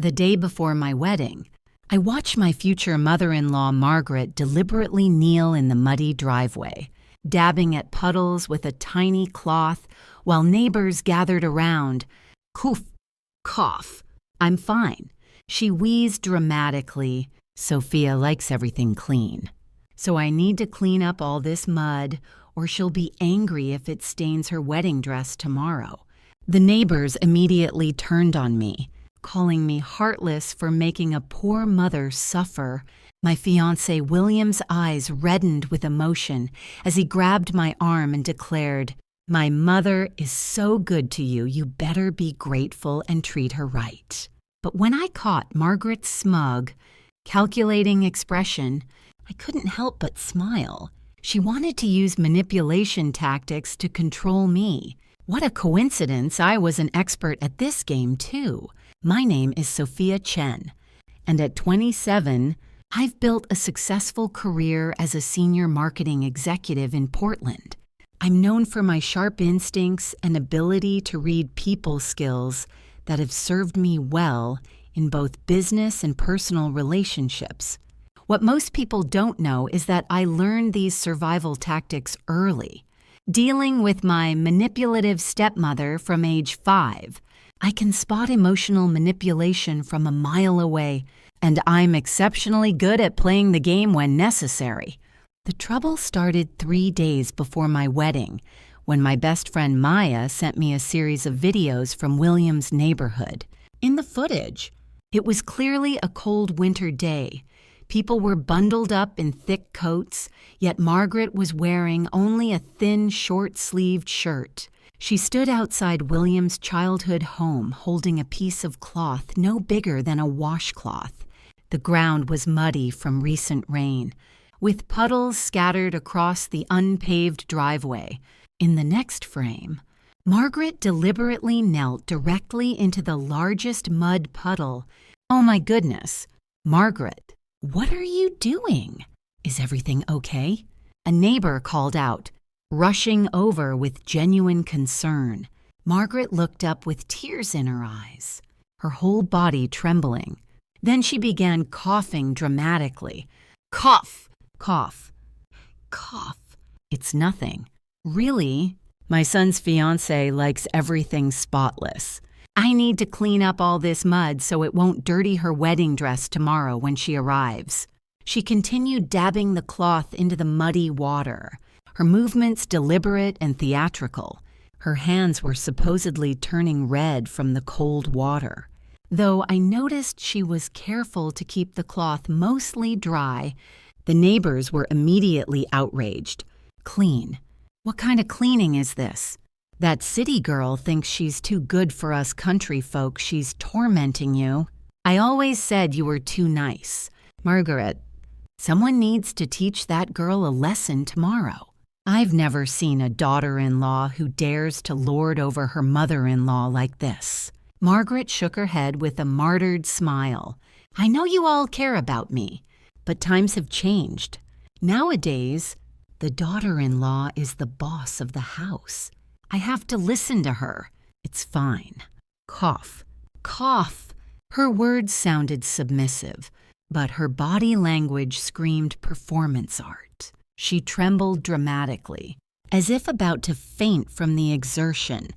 The day before my wedding, I watched my future mother-in-law Margaret deliberately kneel in the muddy driveway, dabbing at puddles with a tiny cloth while neighbors gathered around. Coof, cough. I'm fine. She wheezed dramatically. Sophia likes everything clean. So I need to clean up all this mud, or she'll be angry if it stains her wedding dress tomorrow. The neighbors immediately turned on me, calling me heartless for making a poor mother suffer. My fiancé William's eyes reddened with emotion as he grabbed my arm and declared, "My mother is so good to you, you better be grateful and treat her right." But when I caught Margaret's smug, calculating expression, I couldn't help but smile. She wanted to use manipulation tactics to control me. What a coincidence I was an expert at this game, too. My name is Sophia Chen, and at 27, I've built a successful career as a senior marketing executive in Portland. I'm known for my sharp instincts and ability to read people skills that have served me well in both business and personal relationships. What most people don't know is that I learned these survival tactics early. Dealing with my manipulative stepmother from age 5, I can spot emotional manipulation from a mile away, and I'm exceptionally good at playing the game when necessary. The trouble started 3 days before my wedding, when my best friend Maya sent me a series of videos from William's neighborhood. In the footage, it was clearly a cold winter day. People were bundled up in thick coats, yet Margaret was wearing only a thin, short-sleeved shirt. She stood outside William's childhood home holding a piece of cloth no bigger than a washcloth. The ground was muddy from recent rain, with puddles scattered across the unpaved driveway. In the next frame, Margaret deliberately knelt directly into the largest mud puddle. Oh my goodness, Margaret, what are you doing? Is everything okay? A neighbor called out, rushing over with genuine concern. Margaret looked up with tears in her eyes, her whole body trembling. Then she began coughing dramatically. Cough, cough, cough. It's nothing. Really? My son's fiancé likes everything spotless. I need to clean up all this mud so it won't dirty her wedding dress tomorrow when she arrives. She continued dabbing the cloth into the muddy water, her movements deliberate and theatrical. Her hands were supposedly turning red from the cold water. Though I noticed she was careful to keep the cloth mostly dry, the neighbors were immediately outraged. Clean. What kind of cleaning is this? That city girl thinks she's too good for us country folk. She's tormenting you. I always said you were too nice. Margaret, someone needs to teach that girl a lesson tomorrow. I've never seen a daughter-in-law who dares to lord over her mother-in-law like this. Margaret shook her head with a martyred smile. I know you all care about me, but times have changed. Nowadays, the daughter-in-law is the boss of the house. I have to listen to her. It's fine. Cough, cough. Her words sounded submissive, but her body language screamed performance art. She trembled dramatically, as if about to faint from the exertion.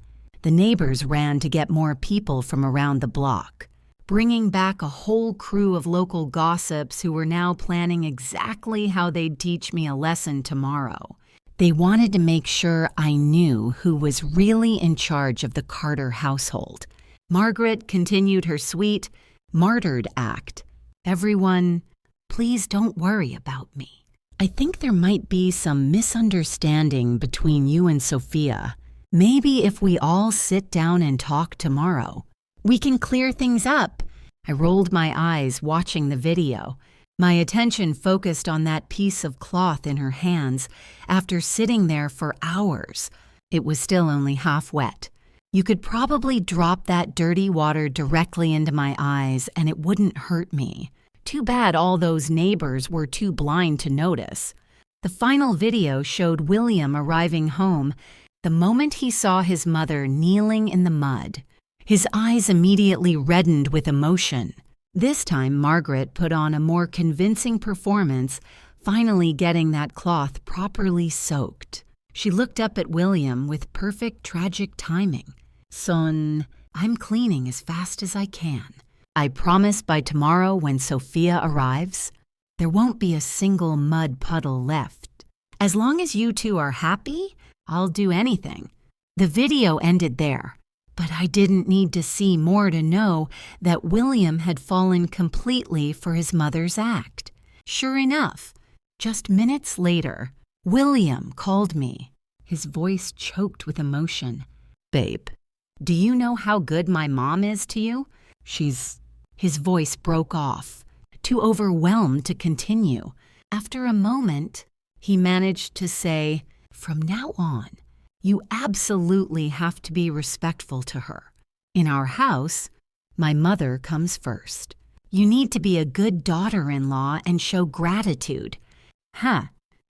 The neighbors ran to get more people from around the block, bringing back a whole crew of local gossips who were now planning exactly how they'd teach me a lesson tomorrow. They wanted to make sure I knew who was really in charge of the Carter household. Margaret continued her sweet, martyred act. Everyone, please don't worry about me. I think there might be some misunderstanding between you and Sophia. Maybe if we all sit down and talk tomorrow, we can clear things up. I rolled my eyes watching the video. My attention focused on that piece of cloth in her hands after sitting there for hours. It was still only half wet. You could probably drop that dirty water directly into my eyes and it wouldn't hurt me. Too bad all those neighbors were too blind to notice. The final video showed William arriving home the moment he saw his mother kneeling in the mud. His eyes immediately reddened with emotion. This time, Margaret put on a more convincing performance, finally getting that cloth properly soaked. She looked up at William with perfect tragic timing. "Son, I'm cleaning as fast as I can. I promise by tomorrow when Sophia arrives, there won't be a single mud puddle left. As long as you two are happy, I'll do anything." The video ended there, but I didn't need to see more to know that William had fallen completely for his mother's act. Sure enough, just minutes later, William called me, his voice choked with emotion. "Babe, do you know how good my mom is to you? His voice broke off, too overwhelmed to continue. After a moment, he managed to say, "From now on, you absolutely have to be respectful to her. In our house, my mother comes first. You need to be a good daughter-in-law and show gratitude."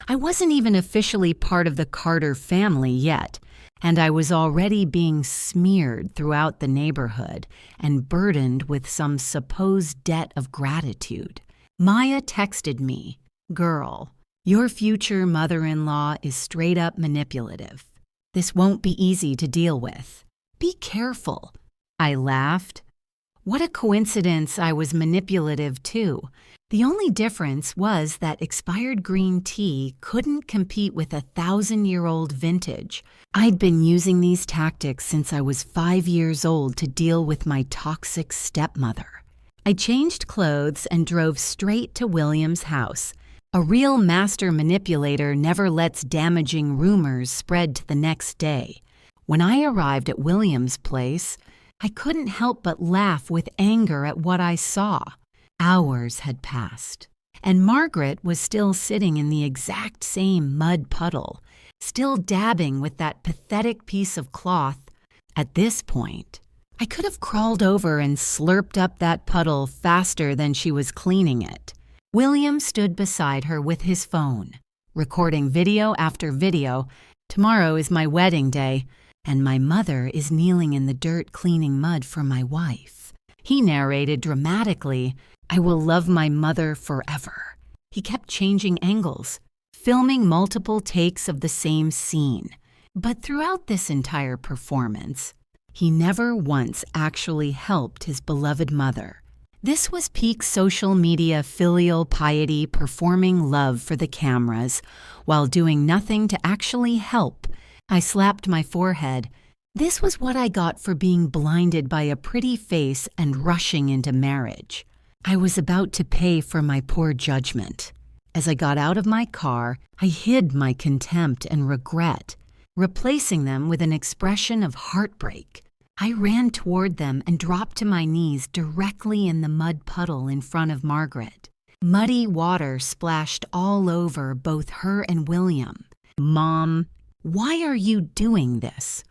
I wasn't even officially part of the Carter family yet, and I was already being smeared throughout the neighborhood and burdened with some supposed debt of gratitude. Maya texted me, "Girl, your future mother-in-law is straight up manipulative. This won't be easy to deal with. Be careful." I laughed. What a coincidence I was manipulative too. The only difference was that expired green tea couldn't compete with 1,000-year-old vintage. I'd been using these tactics since I was 5 years old to deal with my toxic stepmother. I changed clothes and drove straight to William's house. A real master manipulator never lets damaging rumors spread to the next day. When I arrived at William's place, I couldn't help but laugh with anger at what I saw. Hours had passed, and Margaret was still sitting in the exact same mud puddle, still dabbing with that pathetic piece of cloth. At this point, I could have crawled over and slurped up that puddle faster than she was cleaning it. William stood beside her with his phone, recording video after video. Tomorrow is my wedding day, and my mother is kneeling in the dirt cleaning mud for my wife. He narrated dramatically, "I will love my mother forever." He kept changing angles, filming multiple takes of the same scene. But throughout this entire performance, he never once actually helped his beloved mother. This was peak social media filial piety performing love for the cameras while doing nothing to actually help. I slapped my forehead. This was what I got for being blinded by a pretty face and rushing into marriage. I was about to pay for my poor judgment. As I got out of my car, I hid my contempt and regret, replacing them with an expression of heartbreak. I ran toward them and dropped to my knees directly in the mud puddle in front of Margaret. Muddy water splashed all over both her and William. "Mom, why are you doing this?"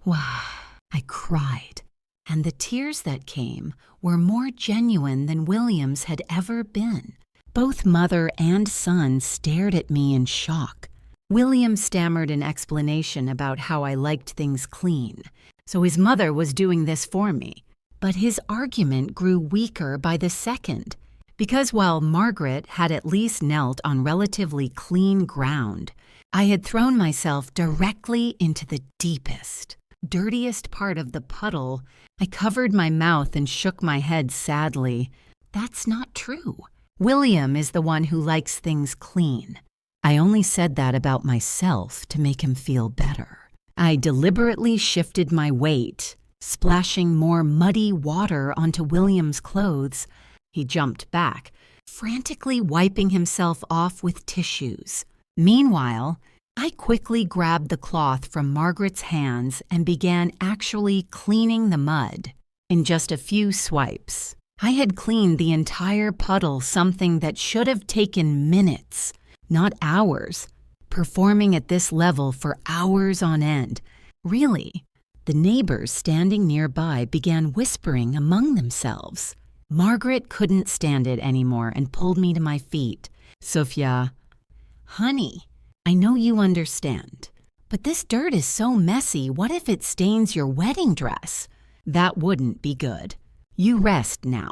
I cried, and the tears that came were more genuine than William's had ever been. Both mother and son stared at me in shock. William stammered an explanation about how I liked things clean, so his mother was doing this for me. But his argument grew weaker by the second, because while Margaret had at least knelt on relatively clean ground, I had thrown myself directly into the deepest, dirtiest part of the puddle. I covered my mouth and shook my head sadly. That's not true. William is the one who likes things clean. I only said that about myself to make him feel better. I deliberately shifted my weight, splashing more muddy water onto William's clothes. He jumped back, frantically wiping himself off with tissues. Meanwhile, I quickly grabbed the cloth from Margaret's hands and began actually cleaning the mud. In just a few swipes, I had cleaned the entire puddle, something that should have taken minutes, not hours, performing at this level for hours on end. Really, the neighbors standing nearby began whispering among themselves. Margaret couldn't stand it anymore and pulled me to my feet. "Sophia, honey, I know you understand, but this dirt is so messy. What if it stains your wedding dress?" That wouldn't be good. You rest now.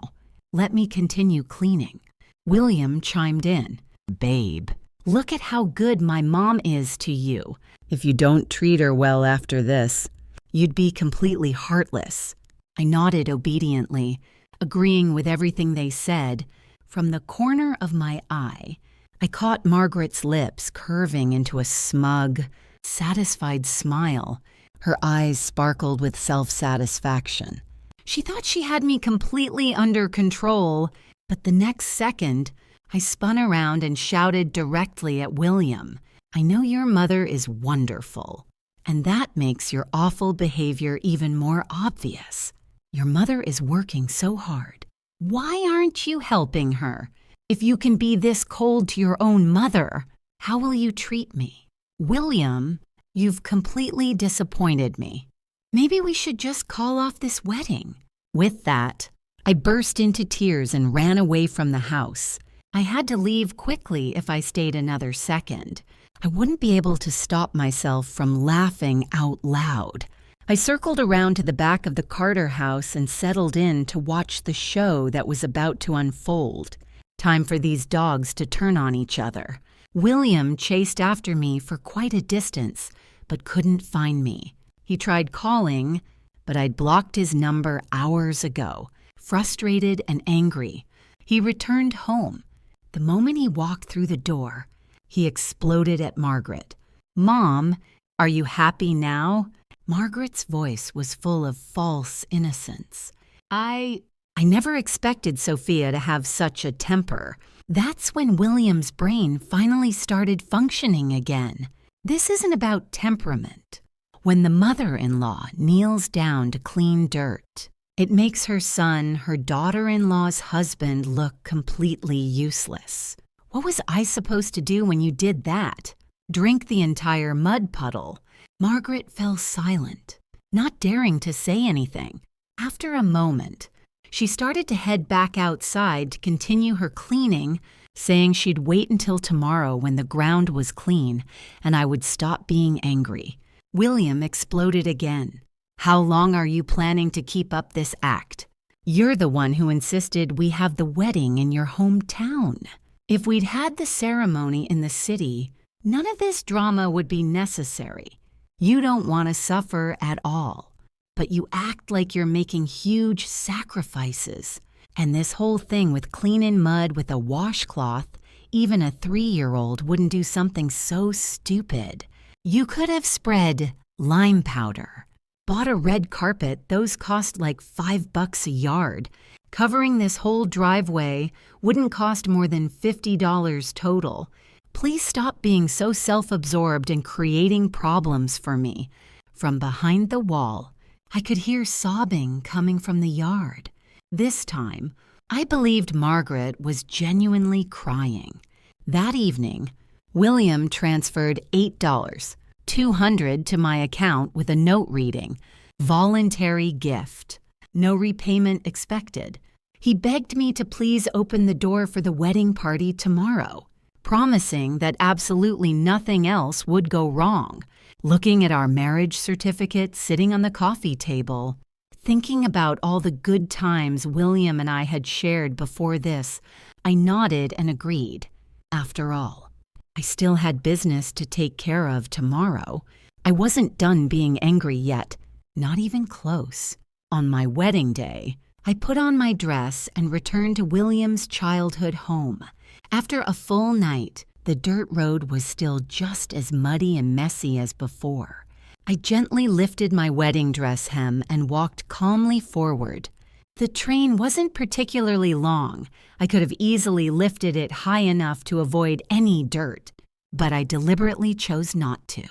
Let me continue cleaning. William chimed in. Babe, look at how good my mom is to you. If you don't treat her well after this, you'd be completely heartless. I nodded obediently, agreeing with everything they said. From the corner of my eye, I caught Margaret's lips curving into a smug, satisfied smile. Her eyes sparkled with self-satisfaction. She thought she had me completely under control, but the next second, I spun around and shouted directly at William. I know your mother is wonderful, and that makes your awful behavior even more obvious. Your mother is working so hard. Why aren't you helping her? If you can be this cold to your own mother, how will you treat me? William, you've completely disappointed me. Maybe we should just call off this wedding. With that, I burst into tears and ran away from the house. I had to leave quickly if I stayed another second. I wouldn't be able to stop myself from laughing out loud. I circled around to the back of the Carter house and settled in to watch the show that was about to unfold. Time for these dogs to turn on each other. William chased after me for quite a distance, but couldn't find me. He tried calling, but I'd blocked his number hours ago. Frustrated and angry, he returned home. The moment he walked through the door, he exploded at Margaret. Mom, are you happy now? Margaret's voice was full of false innocence. I never expected Sophia to have such a temper. That's when William's brain finally started functioning again. This isn't about temperament. When the mother-in-law kneels down to clean dirt, it makes her son, her daughter-in-law's husband, look completely useless. What was I supposed to do when you did that? Drink the entire mud puddle? Margaret fell silent, not daring to say anything. After a moment, she started to head back outside to continue her cleaning, saying she'd wait until tomorrow when the ground was clean and I would stop being angry. William exploded again. How long are you planning to keep up this act? You're the one who insisted we have the wedding in your hometown. If we'd had the ceremony in the city, none of this drama would be necessary. You don't want to suffer at all, but you act like you're making huge sacrifices. And this whole thing with cleaning mud with a washcloth, even a 3-year-old wouldn't do something so stupid. You could have spread lime powder, bought a red carpet, those cost like $5 a yard. Covering this whole driveway wouldn't cost more than $50 total. Please stop being so self-absorbed and creating problems for me. From behind the wall, I could hear sobbing coming from the yard. This time, I believed Margaret was genuinely crying. That evening, William transferred $8.200 to my account with a note reading, "Voluntary gift. No repayment expected." He begged me to please open the door for the wedding party tomorrow, promising that absolutely nothing else would go wrong. Looking at our marriage certificate sitting on the coffee table, thinking about all the good times William and I had shared before this, I nodded and agreed. After all, I still had business to take care of tomorrow. I wasn't done being angry yet, not even close. On my wedding day, I put on my dress and returned to William's childhood home. After a full night, the dirt road was still just as muddy and messy as before. I gently lifted my wedding dress hem and walked calmly forward. The train wasn't particularly long. I could have easily lifted it high enough to avoid any dirt, but I deliberately chose not to.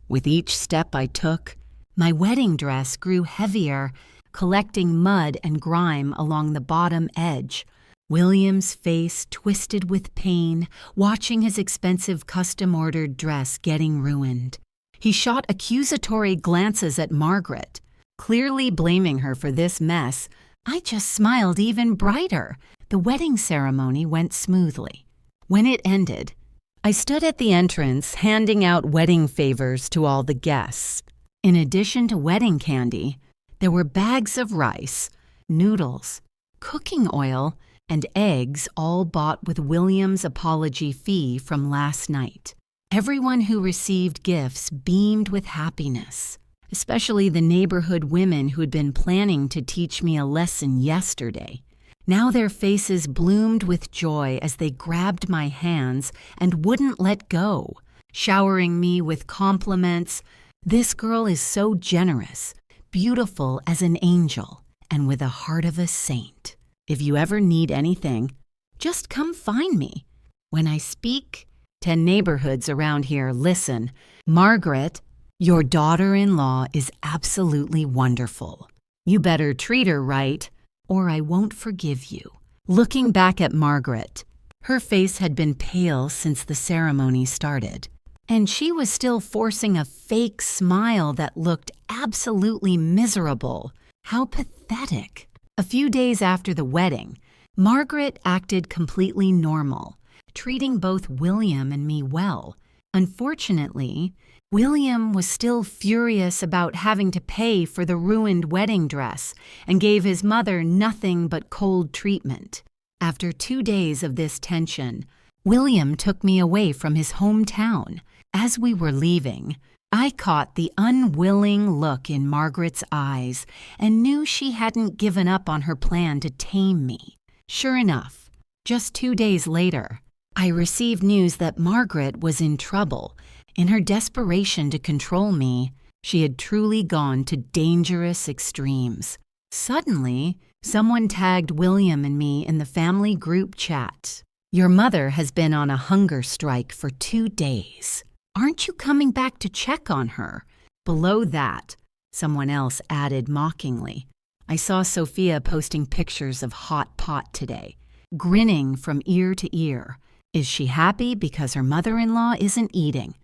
With each step I took, my wedding dress grew heavier, collecting mud and grime along the bottom edge. William's face twisted with pain, watching his expensive custom-ordered dress getting ruined. He shot accusatory glances at Margaret, clearly blaming her for this mess. I just smiled even brighter. The wedding ceremony went smoothly. When it ended, I stood at the entrance handing out wedding favors to all the guests. In addition to wedding candy, There were bags of rice, noodles, cooking oil, and eggs, all bought with William's apology fee from last night. Everyone who received gifts beamed with happiness, especially the neighborhood women who'd been planning to teach me a lesson yesterday. Now their faces bloomed with joy as they grabbed my hands and wouldn't let go, showering me with compliments. This girl is so generous, beautiful as an angel, and with a heart of a saint. If you ever need anything, just come find me. When I speak, 10 neighborhoods around here listen. Margaret, your daughter-in-law is absolutely wonderful. You better treat her right, or I won't forgive you. Looking back at Margaret, her face had been pale since the ceremony started, and she was still forcing a fake smile that looked absolutely miserable. How pathetic. A few days after the wedding, Margaret acted completely normal, treating both William and me well. Unfortunately, William was still furious about having to pay for the ruined wedding dress and gave his mother nothing but cold treatment. After 2 days of this tension, William took me away from his hometown. As we were leaving, I caught the unwilling look in Margaret's eyes and knew she hadn't given up on her plan to tame me. Sure enough, just 2 days later, I received news that Margaret was in trouble. In her desperation to control me, she had truly gone to dangerous extremes. Suddenly, someone tagged William and me in the family group chat. Your mother has been on a hunger strike for 2 days. Aren't you coming back to check on her? Below that, someone else added mockingly. I saw Sophia posting pictures of hot pot today, grinning from ear to ear. Is she happy because her mother-in-law isn't eating?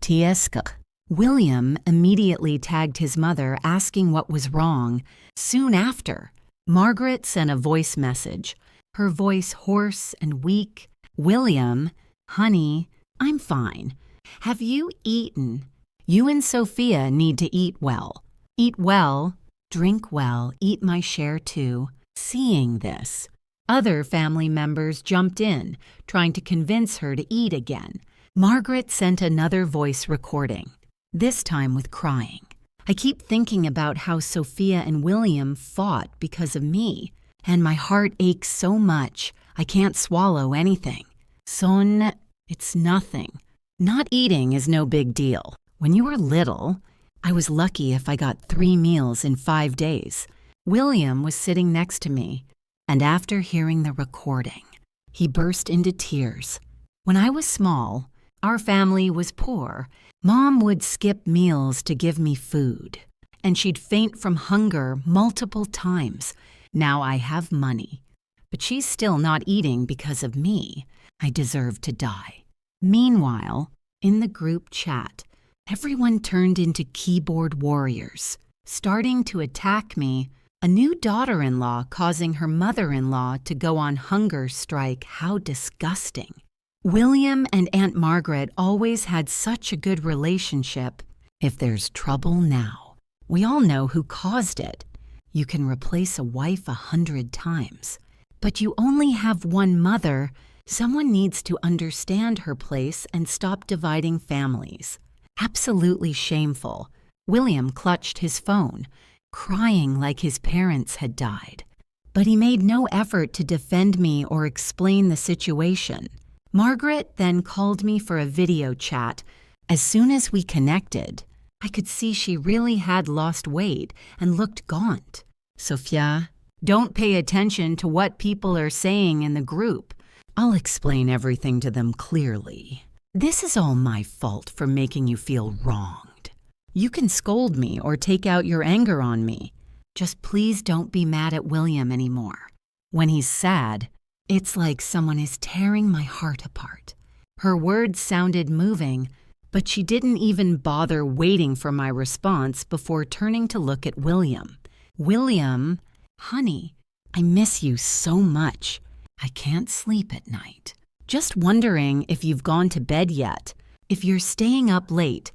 Tieska. William immediately tagged his mother asking what was wrong. Soon after, Margaret sent a voice message, her voice hoarse and weak. William, honey, I'm fine. Have you eaten? You and Sophia need to eat well. Eat well, drink well, eat my share too. Seeing this, other family members jumped in, trying to convince her to eat again. Margaret sent another voice recording, this time with crying. I keep thinking about how Sophia and William fought because of me, and my heart aches so much I can't swallow anything. Son, it's nothing. Not eating is no big deal. When you were little, I was lucky if I got 3 meals in 5 days. William was sitting next to me, and after hearing the recording, he burst into tears. When I was small, our family was poor. Mom would skip meals to give me food, and she'd faint from hunger multiple times. Now I have money, but she's still not eating because of me. I deserve to die. Meanwhile, in the group chat, everyone turned into keyboard warriors, starting to attack me. A new daughter-in-law causing her mother-in-law to go on hunger strike. How disgusting. William and Aunt Margaret always had such a good relationship. If there's trouble now, we all know who caused it. You can replace a wife 100 times, but you only have one mother. Someone needs to understand her place and stop dividing families. Absolutely shameful. William clutched his phone, crying like his parents had died. But he made no effort to defend me or explain the situation. Margaret then called me for a video chat. As soon as we connected, I could see she really had lost weight and looked gaunt. Sophia, don't pay attention to what people are saying in the group. I'll explain everything to them clearly. This is all my fault for making you feel wronged. You can scold me or take out your anger on me. Just please don't be mad at William anymore. When he's sad, it's like someone is tearing my heart apart. Her words sounded moving, but she didn't even bother waiting for my response before turning to look at William. William, honey, I miss you so much. I can't sleep at night. Just wondering if you've gone to bed yet. If you're staying up late,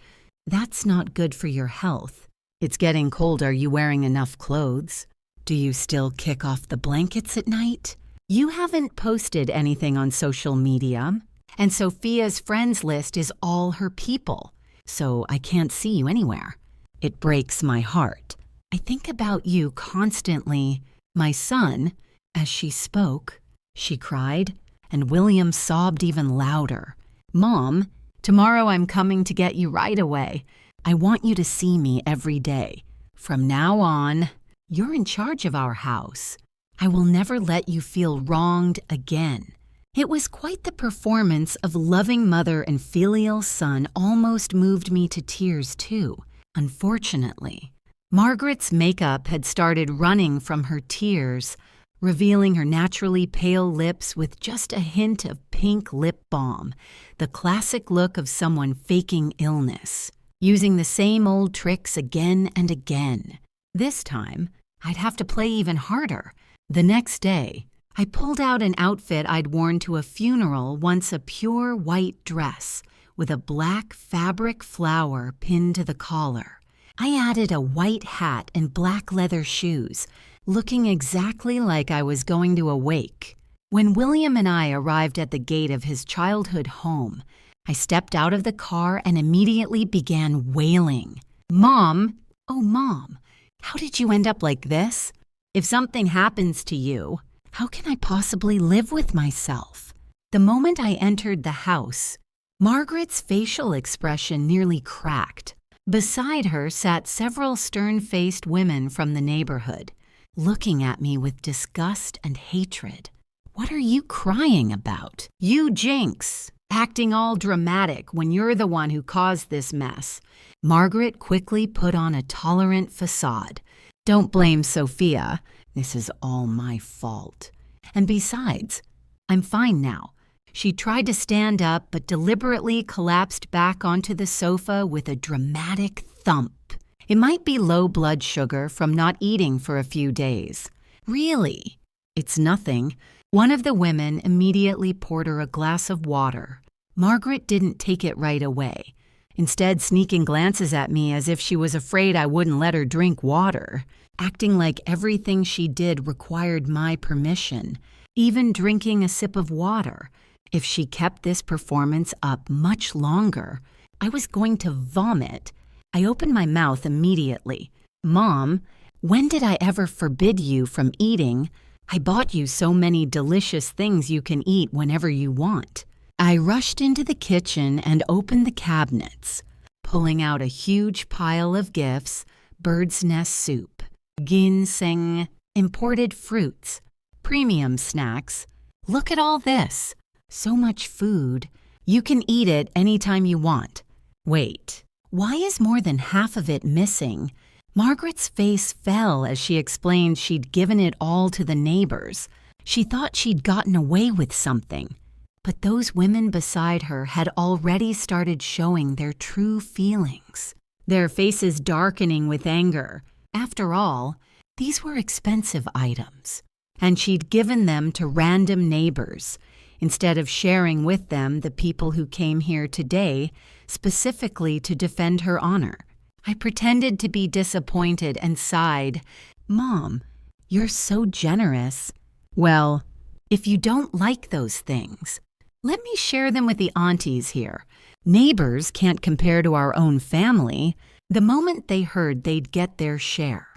that's not good for your health. It's getting cold. Are you wearing enough clothes? Do you still kick off the blankets at night? You haven't posted anything on social media, and Sophia's friends list is all her people, so I can't see you anywhere. It breaks my heart. I think about you constantly. My son, as she spoke, she cried, and William sobbed even louder. Mom, tomorrow I'm coming to get you right away. I want you to see me every day. From now on, you're in charge of our house. I will never let you feel wronged again. It was quite the performance of loving mother and filial son almost moved me to tears too. Unfortunately, Margaret's makeup had started running from her tears, revealing her naturally pale lips with just a hint of pink lip balm, the classic look of someone faking illness, using the same old tricks again and again. This time, I'd have to play even harder. The next day, I pulled out an outfit I'd worn to a funeral, once a pure white dress with a black fabric flower pinned to the collar. I added a white hat and black leather shoes, looking exactly like I was going to a wake. When William and I arrived at the gate of his childhood home, I stepped out of the car and immediately began wailing. Mom, oh Mom, how did you end up like this? If something happens to you, how can I possibly live with myself? The moment I entered the house, Margaret's facial expression nearly cracked. Beside her sat several stern-faced women from the neighborhood, looking at me with disgust and hatred. What are you crying about? You jinx! Acting all dramatic when you're the one who caused this mess. Margaret quickly put on a tolerant facade. Don't blame Sophia. This is all my fault. And besides, I'm fine now. She tried to stand up but deliberately collapsed back onto the sofa with a dramatic thump. It might be low blood sugar from not eating for a few days. Really? It's nothing. One of the women immediately poured her a glass of water. Margaret didn't take it right away, instead sneaking glances at me as if she was afraid I wouldn't let her drink water, acting like everything she did required my permission, even drinking a sip of water. If she kept this performance up much longer, I was going to vomit. I opened my mouth immediately. Mom, when did I ever forbid you from eating? I bought you so many delicious things you can eat whenever you want. I rushed into the kitchen and opened the cabinets, pulling out a huge pile of gifts, bird's nest soup, ginseng, imported fruits, premium snacks. Look at all this. So much food. You can eat it anytime you want. Wait, why is more than half of it missing? Margaret's face fell as she explained she'd given it all to the neighbors. She thought she'd gotten away with something. But those women beside her had already started showing their true feelings, their faces darkening with anger. After all, these were expensive items, and she'd given them to random neighbors, instead of sharing with them the people who came here today specifically to defend her honor. I pretended to be disappointed and sighed. Mom, you're so generous. Well, if you don't like those things, let me share them with the aunties here. Neighbors can't compare to our own family. The moment they heard they'd get their share,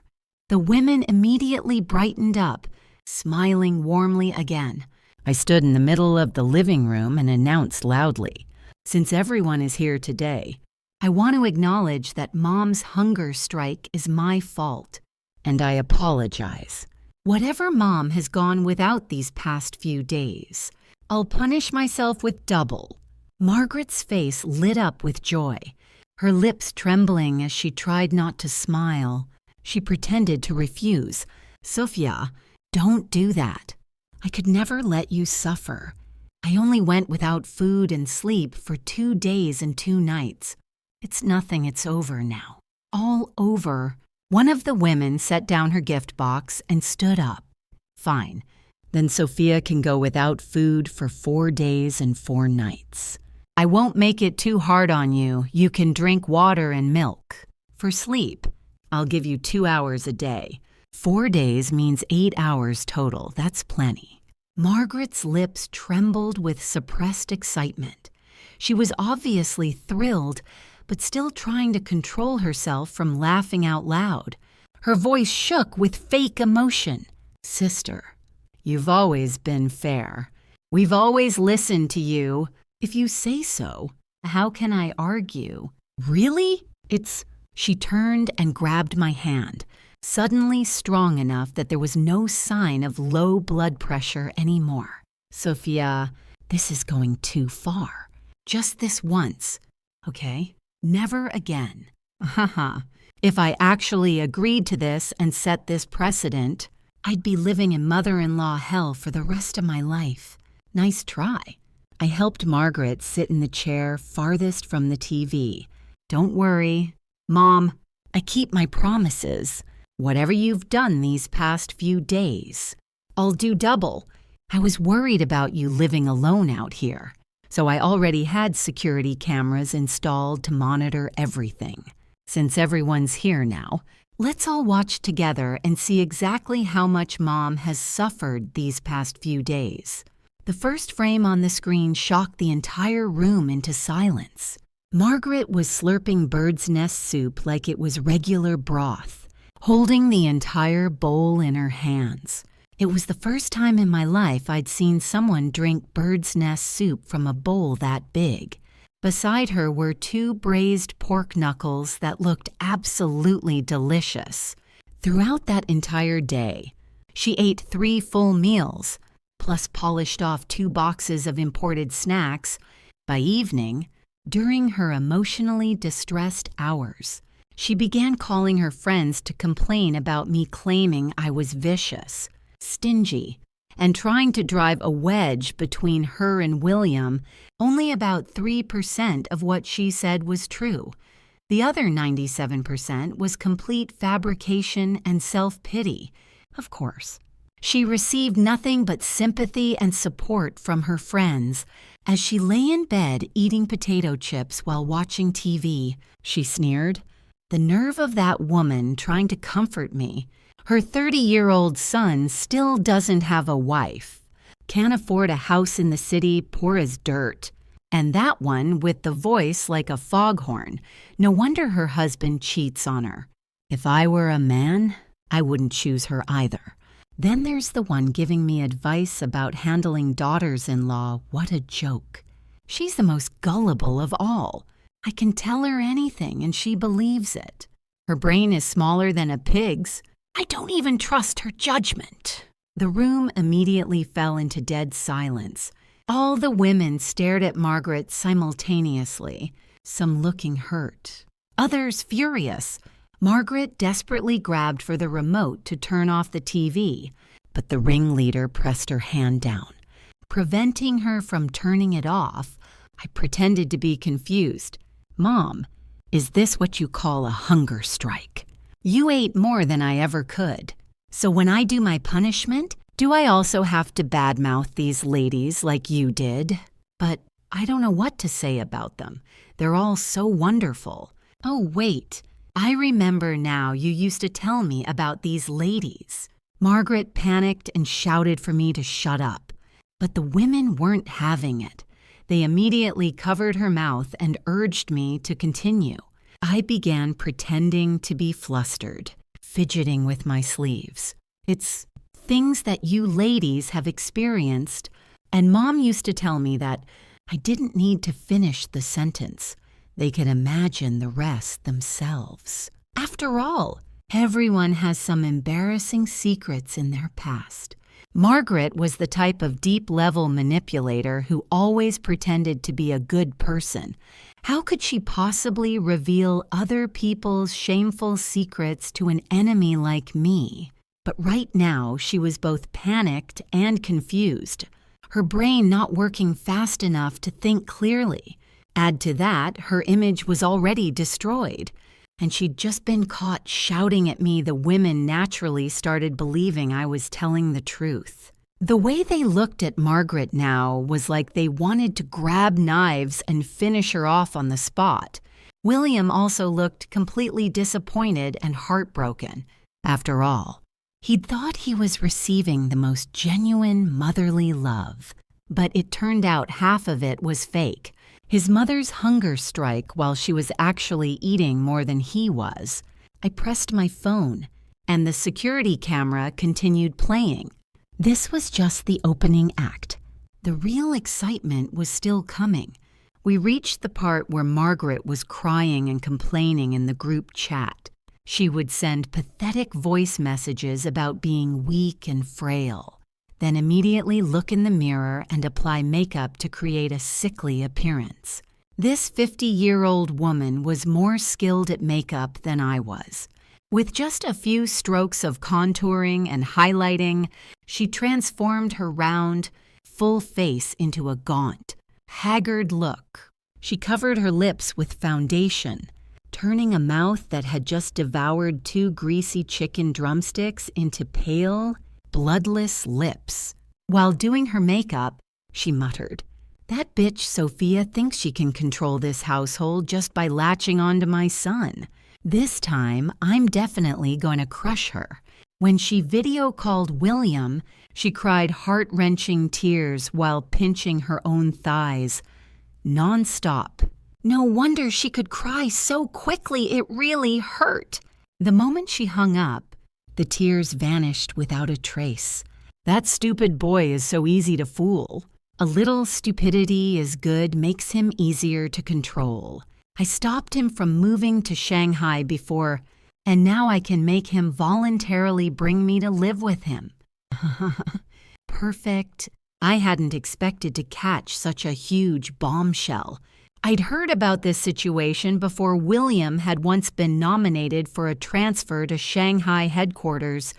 the women immediately brightened up, smiling warmly again. I stood in the middle of the living room and announced loudly, since everyone is here today, I want to acknowledge that Mom's hunger strike is my fault, and I apologize. Whatever Mom has gone without these past few days, I'll punish myself with double. Margaret's face lit up with joy, her lips trembling as she tried not to smile. She pretended to refuse. Sophia, don't do that. I could never let you suffer. I only went without food and sleep for 2 days and 2 nights. It's nothing, it's over now. All over. One of the women set down her gift box and stood up. Fine. Then Sophia can go without food for 4 days and 4 nights. I won't make it too hard on you. You can drink water and milk. For sleep, I'll give you 2 hours a day. 4 days means 8 hours total. That's plenty." Margaret's lips trembled with suppressed excitement. She was obviously thrilled, but still trying to control herself from laughing out loud. Her voice shook with fake emotion. "Sister, you've always been fair. We've always listened to you. If you say so, how can I argue?" "Really? She turned and grabbed my hand, suddenly strong enough that there was no sign of low blood pressure anymore. "Sophia, this is going too far. Just this once, okay? Never again." "Haha. If I actually agreed to this and set this precedent, I'd be living in mother-in-law hell for the rest of my life." "Nice try." I helped Margaret sit in the chair farthest from the TV. "Don't worry. Mom, I keep my promises. Whatever you've done these past few days, I'll do double. I was worried about you living alone out here, so I already had security cameras installed to monitor everything. Since everyone's here now, let's all watch together and see exactly how much Mom has suffered these past few days." The first frame on the screen shocked the entire room into silence. Margaret was slurping bird's nest soup like it was regular broth, holding the entire bowl in her hands. It was the first time in my life I'd seen someone drink bird's nest soup from a bowl that big. Beside her were 2 braised pork knuckles that looked absolutely delicious. Throughout that entire day, she ate 3 full meals, plus polished off 2 boxes of imported snacks. By evening, during her emotionally distressed hours, she began calling her friends to complain about me claiming I was vicious, stingy, and trying to drive a wedge between her and William. Only about 3% of what she said was true. The other 97% was complete fabrication and self-pity. Of course, she received nothing but sympathy and support from her friends. As she lay in bed eating potato chips while watching TV, she sneered. "The nerve of that woman trying to comfort me. Her 30-year-old son still doesn't have a wife. Can't afford a house in the city, poor as dirt. And that one with the voice like a foghorn. No wonder her husband cheats on her. If I were a man, I wouldn't choose her either. Then there's the one giving me advice about handling daughters-in-law. What a joke. She's the most gullible of all. I can tell her anything and she believes it. Her brain is smaller than a pig's. I don't even trust her judgment." The room immediately fell into dead silence. All the women stared at Margaret simultaneously, some looking hurt, others furious. Margaret desperately grabbed for the remote to turn off the TV, but the ringleader pressed her hand down. Preventing her from turning it off, I pretended to be confused. "Mom, is this what you call a hunger strike? You ate more than I ever could. So when I do my punishment, do I also have to badmouth these ladies like you did? But I don't know what to say about them. They're all so wonderful. Oh, wait. I remember now you used to tell me about these ladies." Margaret panicked and shouted for me to shut up. But the women weren't having it. They immediately covered her mouth and urged me to continue. I began pretending to be flustered, fidgeting with my sleeves. "It's things that you ladies have experienced, and Mom used to tell me that I didn't need to finish the sentence. They could imagine the rest themselves. After all, everyone has some embarrassing secrets in their past." Margaret was the type of deep-level manipulator who always pretended to be a good person. How could she possibly reveal other people's shameful secrets to an enemy like me? But right now, she was both panicked and confused, her brain not working fast enough to think clearly. Add to that, her image was already destroyed, and she'd just been caught shouting at me. The women naturally started believing I was telling the truth. The way they looked at Margaret now was like they wanted to grab knives and finish her off on the spot. William also looked completely disappointed and heartbroken. After all, he'd thought he was receiving the most genuine motherly love, but it turned out half of it was fake. His mother's hunger strike while she was actually eating more than he was. I pressed my phone, and the security camera continued playing. This was just the opening act. The real excitement was still coming. We reached the part where Margaret was crying and complaining in the group chat. She would send pathetic voice messages about being weak and frail, then immediately look in the mirror and apply makeup to create a sickly appearance. This 50-year-old woman was more skilled at makeup than I was. With just a few strokes of contouring and highlighting, she transformed her round, full face into a gaunt, haggard look. She covered her lips with foundation, turning a mouth that had just devoured 2 greasy chicken drumsticks into pale, bloodless lips. While doing her makeup, she muttered, "That bitch Sophia thinks she can control this household just by latching onto my son. This time, I'm definitely going to crush her." When she video called William, she cried heart-wrenching tears while pinching her own thighs, non-stop. No wonder she could cry so quickly, it really hurt. The moment she hung up, the tears vanished without a trace. That stupid boy is so easy to fool. A little stupidity is good makes him easier to control. I stopped him from moving to Shanghai before, and now I can make him voluntarily bring me to live with him. Perfect. I hadn't expected to catch such a huge bombshell. I'd heard about this situation before William had once been nominated for a transfer to Shanghai headquarters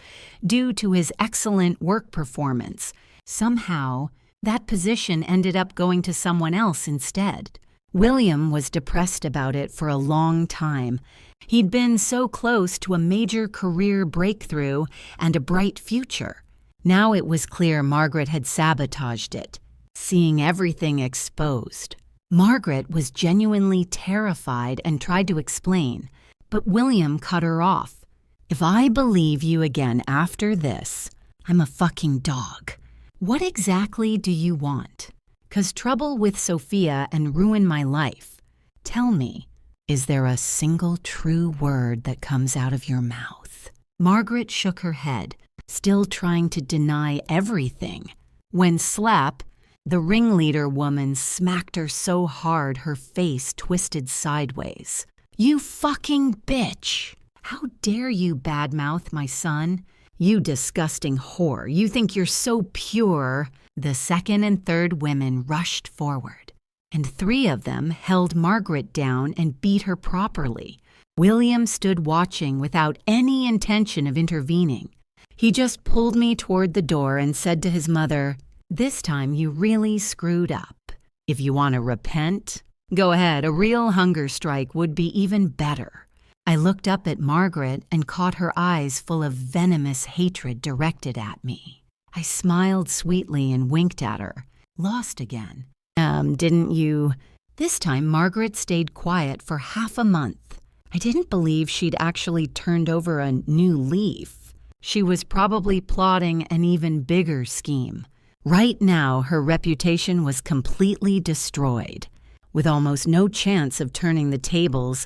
due to his excellent work performance. Somehow, that position ended up going to someone else instead. William was depressed about it for a long time. He'd been so close to a major career breakthrough and a bright future. Now it was clear Margaret had sabotaged it, seeing everything exposed. Margaret was genuinely terrified and tried to explain, but William cut her off. "If I believe you again after this, I'm a fucking dog. What exactly do you want? 'Cause trouble with Sophia and ruin my life. Tell me, is there a single true word that comes out of your mouth?" Margaret shook her head, still trying to deny everything, when slap, the ringleader woman smacked her so hard her face twisted sideways. "You fucking bitch! How dare you badmouth my son? You disgusting whore, you think you're so pure." The second and third women rushed forward, and 3 of them held Margaret down and beat her properly. William stood watching without any intention of intervening. He just pulled me toward the door and said to his mother, "This time you really screwed up. If you want to repent, go ahead. A real hunger strike would be even better." I looked up at Margaret and caught her eyes full of venomous hatred directed at me. I smiled sweetly and winked at her. "Lost again. Didn't you?" This time Margaret stayed quiet for half a month. I didn't believe she'd actually turned over a new leaf. She was probably plotting an even bigger scheme. Right now, her reputation was completely destroyed, with almost no chance of turning the tables.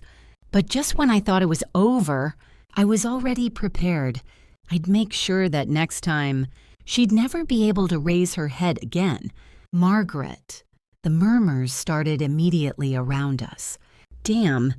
But just when I thought it was over, I was already prepared. I'd make sure that next time, she'd never be able to raise her head again. Margaret. The murmurs started immediately around us. Damn,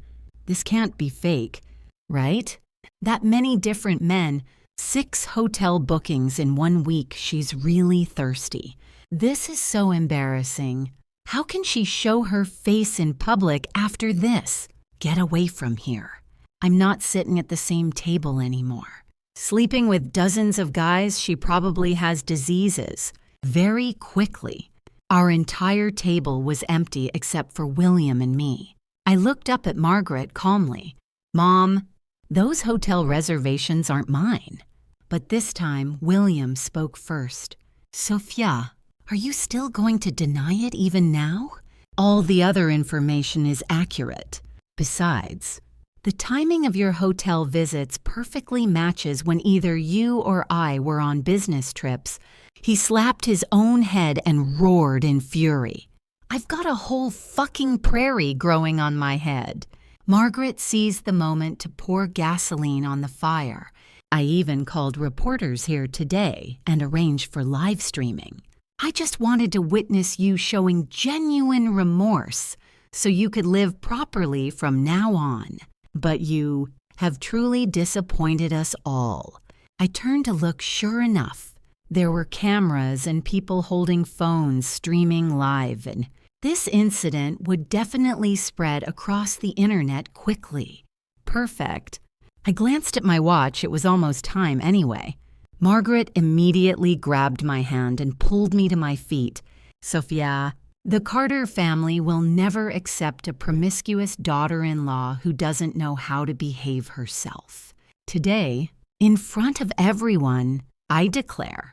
this can't be fake, right? That many different men, 6 hotel bookings in 1 week. She's really thirsty. This is so embarrassing. How can she show her face in public after this? Get away from here. I'm not sitting at the same table anymore. Sleeping with dozens of guys, she probably has diseases. Very quickly, our entire table was empty except for William and me. I looked up at Margaret calmly. "Mom, those hotel reservations aren't mine." But this time, William spoke first. "Sophia, are you still going to deny it even now? All the other information is accurate. Besides, the timing of your hotel visits perfectly matches when either you or I were on business trips. He slapped his own head and roared in fury. I've got a whole fucking prairie growing on my head. Margaret seized the moment to pour gasoline on the fire. I even called reporters here today and arranged for live streaming. I just wanted to witness you showing genuine remorse so you could live properly from now on. But you have truly disappointed us all. I turned to look. Sure enough, there were cameras and people holding phones streaming live, and this incident would definitely spread across the internet quickly. Perfect. I glanced at my watch. It was almost time anyway. Margaret immediately grabbed my hand and pulled me to my feet. Sophia, the Carter family will never accept a promiscuous daughter-in-law who doesn't know how to behave herself. Today, in front of everyone, I declare.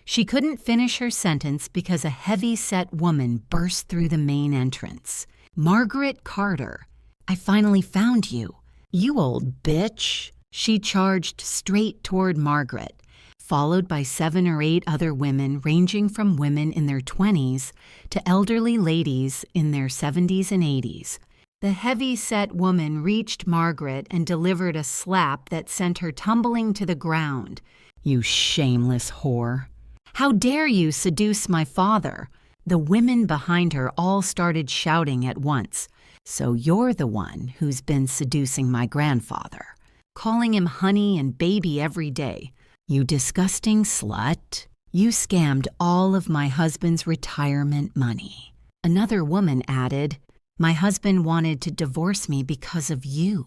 She couldn't finish her sentence because a heavy-set woman burst through the main entrance. Margaret Carter, I finally found you. You old bitch. She charged straight toward Margaret, followed by 7 or 8 other women ranging from women in their 20s to elderly ladies in their 70s and 80s. The heavy-set woman reached Margaret and delivered a slap that sent her tumbling to the ground. You shameless whore. How dare you seduce my father? The women behind her all started shouting at once. So you're the one who's been seducing my grandfather, calling him honey and baby every day. You disgusting slut. You scammed all of my husband's retirement money. Another woman added, my husband wanted to divorce me because of you.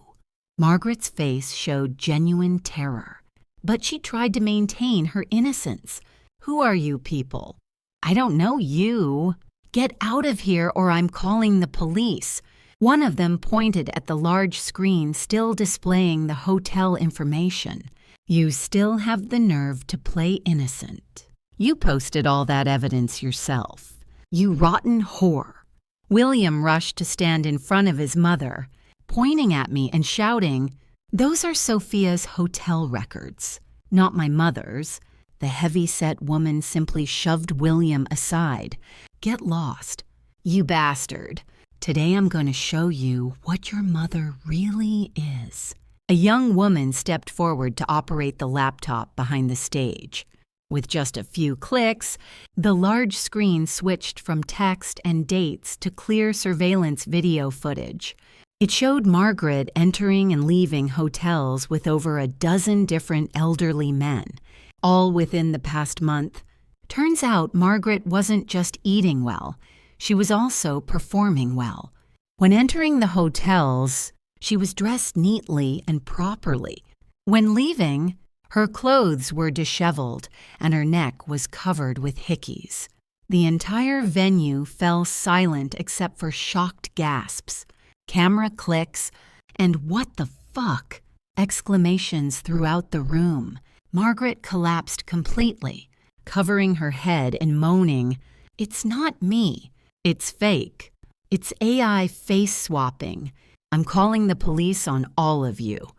Margaret's face showed genuine terror, but she tried to maintain her innocence. Who are you people? I don't know you. Get out of here or I'm calling the police. One of them pointed at the large screen still displaying the hotel information. You still have the nerve to play innocent. You posted all that evidence yourself. You rotten whore. William rushed to stand in front of his mother, pointing at me and shouting, those are Sophia's hotel records, not my mother's. The heavy-set woman simply shoved William aside. Get lost. You bastard. Today I'm going to show you what your mother really is. A young woman stepped forward to operate the laptop behind the stage. With just a few clicks, the large screen switched from text and dates to clear surveillance video footage. It showed Margaret entering and leaving hotels with over a dozen different elderly men, all within the past month. Turns out Margaret wasn't just eating well, she was also performing well. When entering the hotels, she was dressed neatly and properly. When leaving, her clothes were disheveled and her neck was covered with hickeys. The entire venue fell silent except for shocked gasps, camera clicks, and what the fuck exclamations throughout the room. Margaret collapsed completely, covering her head and moaning, "It's not me. It's fake. It's AI face swapping. I'm calling the police on all of you."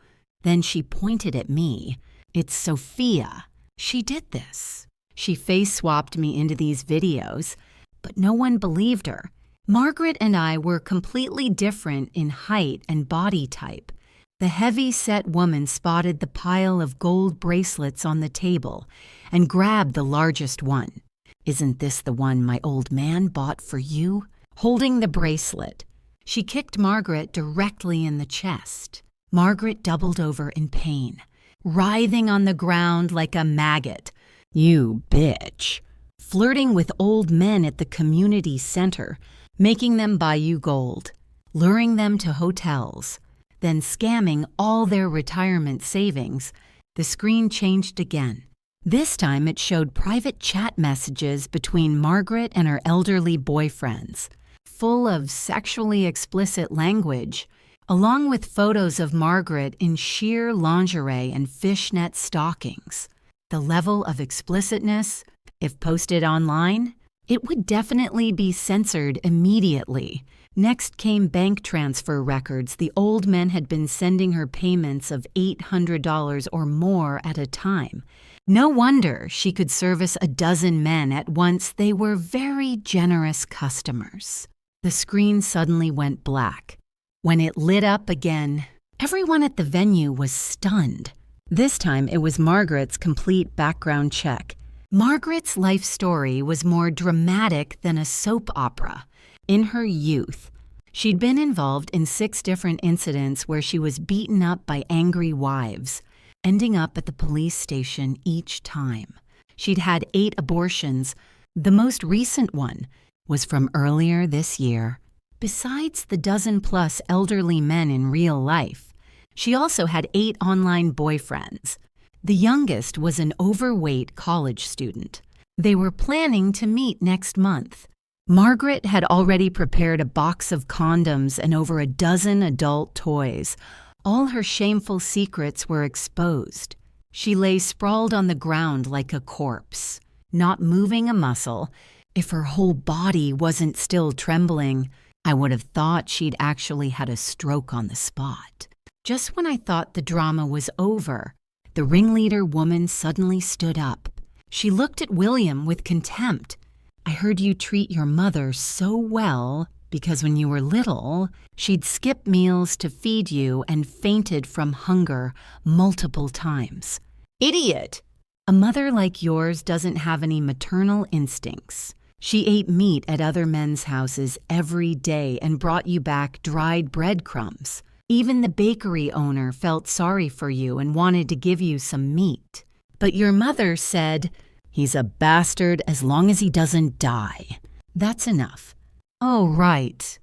Then she pointed at me. "It's Sophia. She did this. She face swapped me into these videos." But no one believed her. Margaret and I were completely different in height and body type. The heavy-set woman spotted the pile of gold bracelets on the table and grabbed the largest one. "Isn't this the one my old man bought for you?" Holding the bracelet, she kicked Margaret directly in the chest. Margaret doubled over in pain, writhing on the ground like a maggot. "You bitch." Flirting with old men at the community center, making them buy you gold, luring them to hotels, then scamming all their retirement savings. The screen changed again. This time it showed private chat messages between Margaret and her elderly boyfriends, full of sexually explicit language, along with photos of Margaret in sheer lingerie and fishnet stockings. The level of explicitness, if posted online, it would definitely be censored immediately. Next came bank transfer records. The old men had been sending her payments of $800 or more at a time. No wonder she could service a dozen men at once. They were very generous customers. The screen suddenly went black. When it lit up again, everyone at the venue was stunned. This time it was Margaret's complete background check. Margaret's life story was more dramatic than a soap opera. In her youth, she'd been involved in 6 different incidents where she was beaten up by angry wives, ending up at the police station each time. She'd had 8 abortions. The most recent one was from earlier this year. Besides the dozen-plus elderly men in real life, she also had 8 online boyfriends. The youngest was an overweight college student. They were planning to meet next month. Margaret had already prepared a box of condoms and over a dozen adult toys. All her shameful secrets were exposed. She lay sprawled on the ground like a corpse, not moving a muscle. If her whole body wasn't still trembling, I would have thought she'd actually had a stroke on the spot. Just when I thought the drama was over, the ringleader woman suddenly stood up. She looked at William with contempt. I heard you treat your mother so well because when you were little, she'd skip meals to feed you and fainted from hunger multiple times. Idiot! A mother like yours doesn't have any maternal instincts. She ate meat at other men's houses every day and brought you back dried breadcrumbs. Even the bakery owner felt sorry for you and wanted to give you some meat. But your mother said, "He's a bastard as long as he doesn't die." That's enough. Oh, right.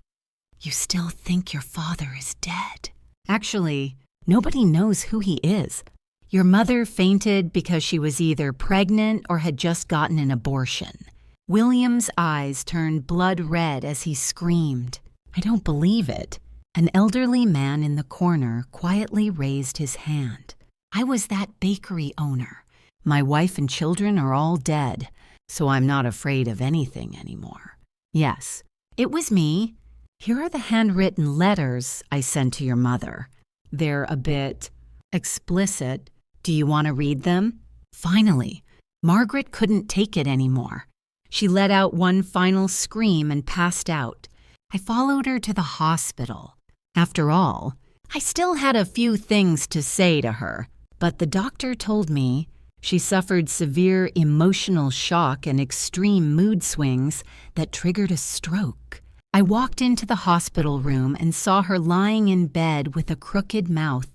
You still think your father is dead. Actually, nobody knows who he is. Your mother fainted because she was either pregnant or had just gotten an abortion. William's eyes turned blood red as he screamed. I don't believe it. An elderly man in the corner quietly raised his hand. I was that bakery owner. My wife and children are all dead, so I'm not afraid of anything anymore. Yes, it was me. Here are the handwritten letters I sent to your mother. They're a bit explicit. Do you want to read them? Finally, Margaret couldn't take it anymore. She let out one final scream and passed out. I followed her to the hospital. After all, I still had a few things to say to her, but the doctor told me she suffered severe emotional shock and extreme mood swings that triggered a stroke. I walked into the hospital room and saw her lying in bed with a crooked mouth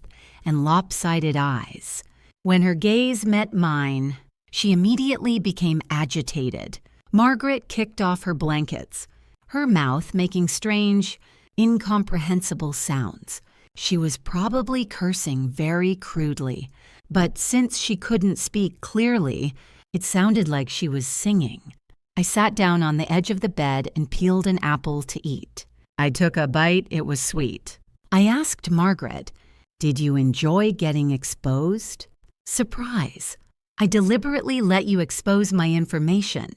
and lopsided eyes. When her gaze met mine, she immediately became agitated. Margaret kicked off her blankets, her mouth making strange, incomprehensible sounds. She was probably cursing very crudely, but since she couldn't speak clearly, it sounded like she was singing. I sat down on the edge of the bed and peeled an apple to eat. I took a bite. It was sweet. I asked Margaret, "Did you enjoy getting exposed?" Surprise! I deliberately let you expose my information.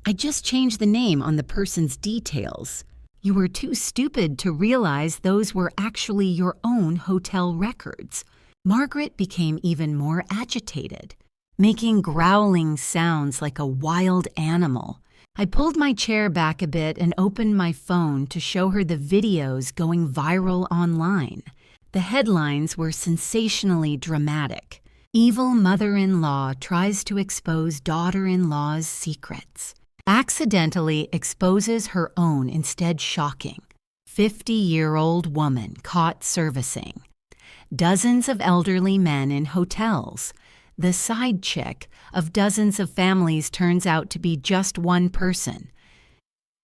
I just changed the name on the person's details. You were too stupid to realize those were actually your own hotel records. Margaret became even more agitated, making growling sounds like a wild animal. I pulled my chair back a bit and opened my phone to show her the videos going viral online. The headlines were sensationally dramatic. Evil mother-in-law tries to expose daughter-in-law's secrets. Accidentally exposes her own, instead shocking. 50-year-old woman caught servicing. Dozens of elderly men in hotels. The side chick of dozens of families turns out to be just one person.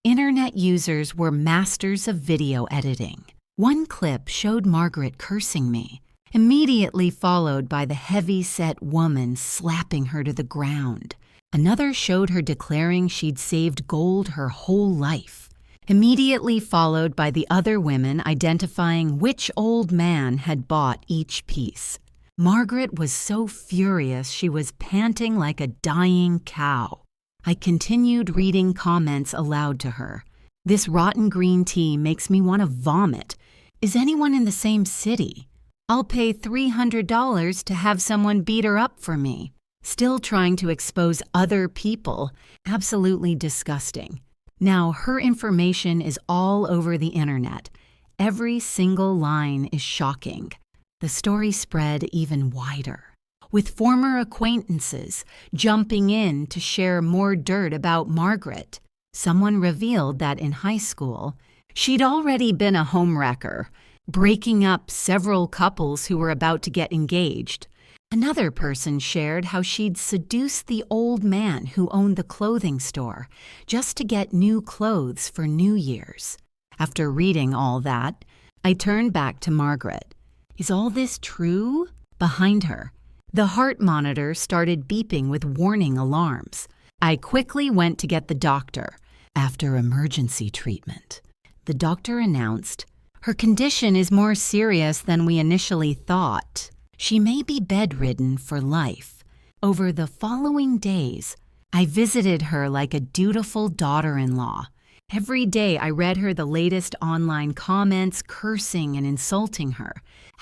Internet users were masters of video editing. One clip showed Margaret cursing me, immediately followed by the heavy-set woman slapping her to the ground. Another showed her declaring she'd saved gold her whole life, immediately followed by the other women identifying which old man had bought each piece. Margaret was so furious she was panting like a dying cow. I continued reading comments aloud to her. This rotten green tea makes me want to vomit. Is anyone in the same city? I'll pay $300 to have someone beat her up for me. Still trying to expose other people. Absolutely disgusting. Now, her information is all over the internet. Every single line is shocking. The story spread even wider, with former acquaintances jumping in to share more dirt about Margaret. Someone revealed that in high school, she'd already been a homewrecker, breaking up several couples who were about to get engaged. Another person shared how she'd seduced the old man who owned the clothing store just to get new clothes for New Year's. After reading all that, I turned back to Margaret. Is all this true? Behind her, the heart monitor started beeping with warning alarms. I quickly went to get the doctor. After emergency treatment, the doctor announced, "Her condition is more serious than we initially thought. She may be bedridden for life." Over the following days, I visited her like a dutiful daughter-in-law. Every day I read her the latest online comments, cursing and insulting her.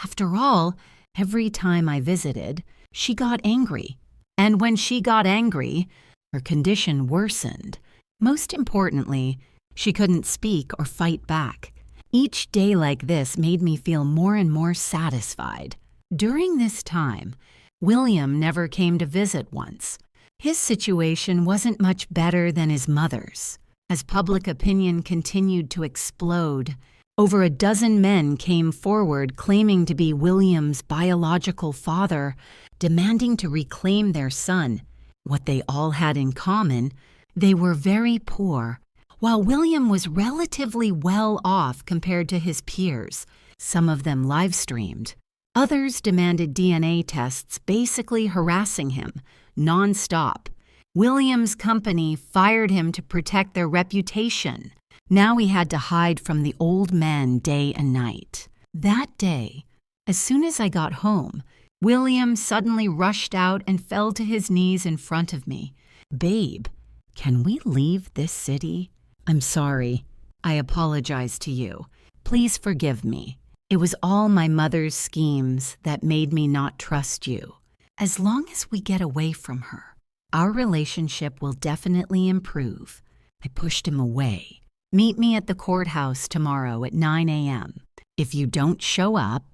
After all, every time I visited, she got angry. And when she got angry, her condition worsened. Most importantly, she couldn't speak or fight back. Each day like this made me feel more and more satisfied. During this time, William never came to visit once. His situation wasn't much better than his mother's. As public opinion continued to explode, over a dozen men came forward claiming to be William's biological father, demanding to reclaim their son. What they all had in common, they were very poor. While William was relatively well off compared to his peers, some of them live-streamed. Others demanded DNA tests, basically harassing him, non-stop. William's company fired him to protect their reputation. Now he had to hide from the old men day and night. That day, as soon as I got home, William suddenly rushed out and fell to his knees in front of me. "Babe, can we leave this city? I'm sorry. I apologize to you. Please forgive me. It was all my mother's schemes that made me not trust you. As long as we get away from her, our relationship will definitely improve." I pushed him away. "Meet me at the courthouse tomorrow at 9 a.m. If you don't show up,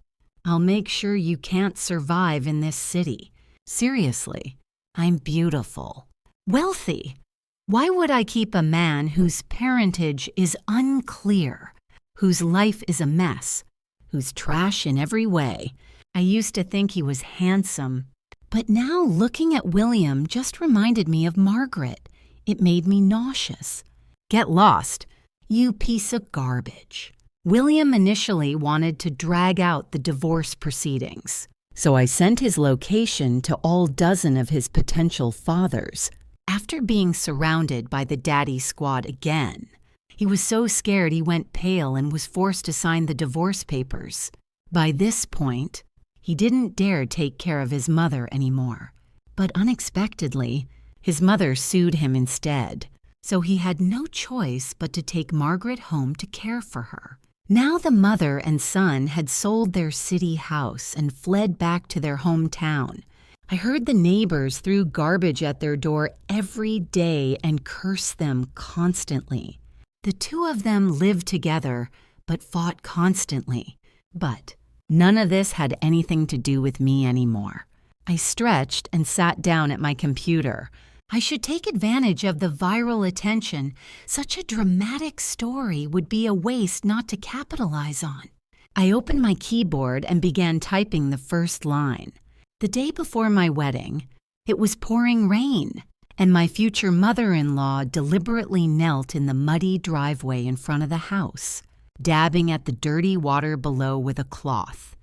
I'll make sure you can't survive in this city. Seriously, I'm beautiful. Wealthy. Why would I keep a man whose parentage is unclear, whose life is a mess, who's trash in every way?" I used to think he was handsome, but now looking at William just reminded me of Margaret. It made me nauseous. "Get lost, you piece of garbage." William initially wanted to drag out the divorce proceedings, so I sent his location to all dozen of his potential fathers. After being surrounded by the daddy squad again, he was so scared he went pale and was forced to sign the divorce papers. By this point, he didn't dare take care of his mother anymore. But unexpectedly, his mother sued him instead, so he had no choice but to take Margaret home to care for her. Now the mother and son had sold their city house and fled back to their hometown. I heard the neighbors threw garbage at their door every day and cursed them constantly. The two of them lived together, but fought constantly. But none of this had anything to do with me anymore. I stretched and sat down at my computer. I should take advantage of the viral attention. Such a dramatic story would be a waste not to capitalize on. I opened my keyboard and began typing the first line. The day before my wedding, it was pouring rain, and my future mother-in-law deliberately knelt in the muddy driveway in front of the house, dabbing at the dirty water below with a cloth.